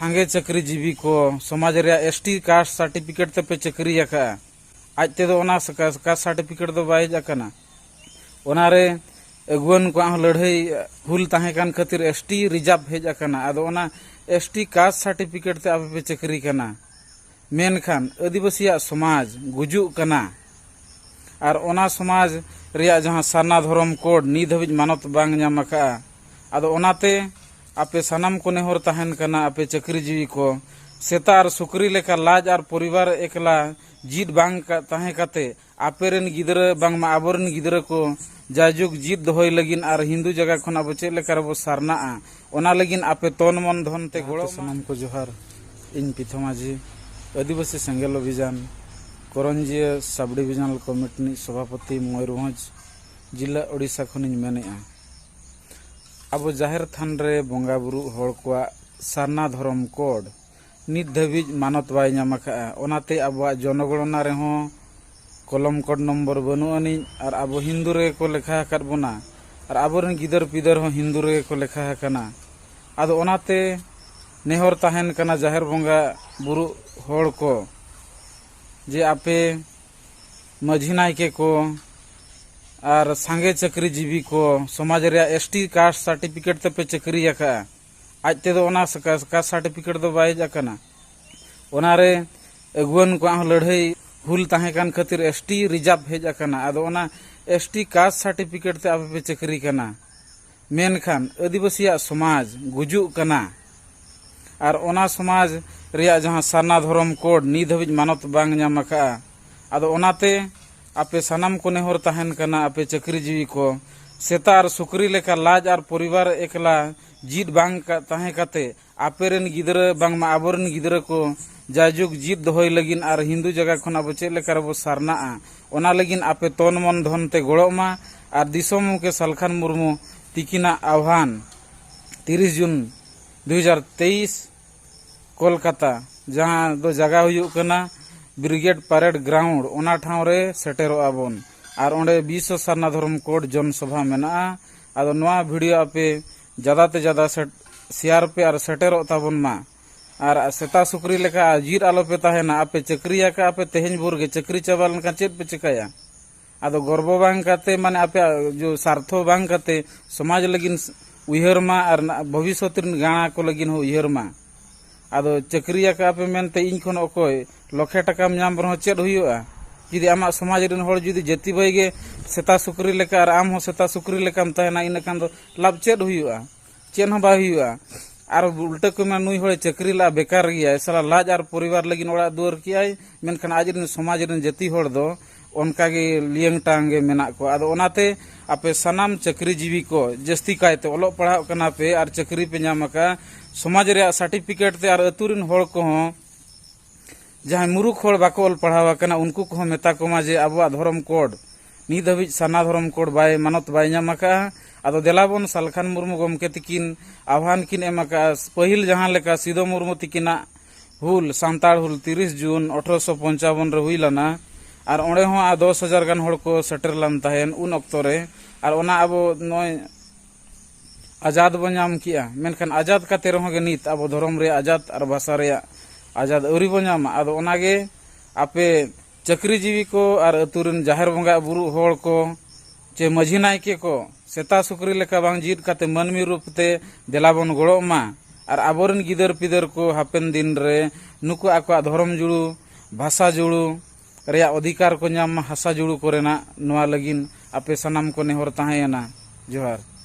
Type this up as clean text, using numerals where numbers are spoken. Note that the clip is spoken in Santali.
सांगे चक्री जीवी को समाज रे एसटी कास्ट सर्टिफिकेट ते पे चक्री आका आज ते दो ओना कास्ट सर्टिफिकेट दो बाय जाकना ओना रे अगुवन को लड़ाई भूल ताहे कान खातिर एसटी रिजर्व हेज आकना आदो ओना एसटी कास्ट सर्टिफिकेट ते आपे पे चक्री कना मेनखान आदिवासी समाज गुजुक कना और ओना समाज रिया जहां सारना धर्म कोड नित हबिज मानत बांग नाम आका आदो ओनाते आपे सनम को नेहर तहन कना आपे चक्री जीवी को सेता और सुकरी लेका लाज और परिवार एकला जीत बांग तहे काते आपे रेन गिदरा बांग मा आबोरन गिदरा को जाजुग जीत दोहय लगिन और हिंदू जगह खन अब चेक लेका रबो सारना ओना लगिन आपे तन मन धन ते गोड़ो सनम को जोहार इन पिथमाजी आदिवासी सेंगेल अभियान करंजिया सब डिविजनल कमिटी सभापति मयूरभंज जिला ओडिशा खनिन मेनेआ अब जाहिर थान रे बंगा बुरु हड़ को सारना धर्म कोड नित धाबिज मानत बाय नामका ओनाते अब जनगणना रे हो कलम कोड नंबर बनु अनि और अब हिंदू रे को लेखा कर बना और आबोरन गिदर पिदर हो हिंदू रे को लेखा कना आदो ओनाते नेहर तहन कना जाहिर बंगा बुरु हड़ को जे आपे माझी नायके को और सांगे चक्री जीवी को समाज रे एसटी कास्ट सर्टिफिकेट ते पे चक्री आका आज ते दो ओना कास्ट सर्टिफिकेट दो बाय जाकना ओना रे अगुवन को लड़ाई भूल ताहे कान खातिर एसटी रिजर्व हेज आकना आदो ओना एसटी कास्ट सर्टिफिकेट ते आपे पे चक्री कना मेनखान आदिवासी समाज गुजुक कना और ओना समाज रिया जहां सारना धर्म कोड नित हबिज मानत बांग नाम आका आदो ओनाते आपे सनम को नेहर तहन कना आपे चक्री जीवी को सेता और सुकरी लेका लाज और परिवार एकला जीत बांग तहे काते आपे रेन गिदरा बांग मा आबोरन गिदरा को जाजुग जीत दोहय लगिन और हिंदू जगह खन अब चेक लेका रबो सारना ओना लगिन आपे तन मन धन ते गोड़ो मा और दिसोम के सलखान मुर्मू तिकिना आह्वान 30 जून 2023 कोलकाता जहां दो जगह हुयुक कना ब्रिगेड परेड ग्राउंड ओना ठाव रे सेटेरो आबोन और ओंडे विश्व सारना धर्म कोड जनसभा मेना आदो नोआ वीडियो आपे ज्यादा ते ज्यादा शेयर पे और सेटेरो ताबोन मा और सेता सुकरी लेका जीर आलो पे ताहेना आपे चक्रिया का आपे तेहेन भोर गे चक्री चाबा लनका चेत पे चिकाया आदो गर्व बांग काते माने आपे जो सार्थो बांग काते समाज लगिन उयहर मा और भविष्य गाणा को लगिन हो उयहर मा आदो चक्रिया का आपे मेनते इन खन अकोय लखे टकाम नाम रहो चेद हुआ जुदी आमा समाज रेन हड़ जुदी जाति भाई गे सेता सुकरी लेका और आम हो सेता सुकरी लेकाम तहना इन खान दो लाभ चेद हुआ चेन हो बाय हुआ और उल्टा को मैं नुई हड़े चक्री ला बेकार गया साला लाज और परिवार लगिन ओड़ा दुआर कियाय मेनखान आज रेन समाज रेन जाति हड़ दो उनका गे लियंग टांगे मेना को आदो ओनाते आपे सनाम चक्री जीवी को जस्ती कायते ओलो पढ़ाव कना पे और चक्री पे नामका समाज रे सर्टिफिकेट ते और अतुरिन हड़ को जहां मुरुख हड़ बाको ऑल पढ़ावा कना उनको को मेता को जे आबो धर्म कोड नित हबिज सारना धर्म कोड बाय मानत बाय नामका आदो देलाबन सलखान मुर्मू गमके तिकिन आह्वान किन एमका पहिल जहां लेका सिदो मुर्मू तिकिना हुल सांताड़ हुल 30 जून 1855 रे हुइलाना और ओंडे हो 10,000 गान हड़ को सेटर लान तहन उन अक्तो रे और ओना अब नय आजाद बन नाम किया मेनखान आजाद काते रहो गे नित अब धर्म रे आजाद और भाषा रे आजाद अवरी बन नाम आदो ओनागे आपे चक्री जीवी को और अतुरन जाहिर बंगा बुरु हड़ को चे माझी नायके को सेता सुकरी लेका बांग जीत काते मनमी रूप ते देलाबन गोड़ो मा और आबोरन गिदर पिदर को हापेन दिन रे नुकु आको धर्म जुड़ू भाषा जुड़ू रेया अधिकार को नाम हासा जुड़ू कोरेना नोआ लगिन आपे सनाम को नेहर ताहेना जोहार।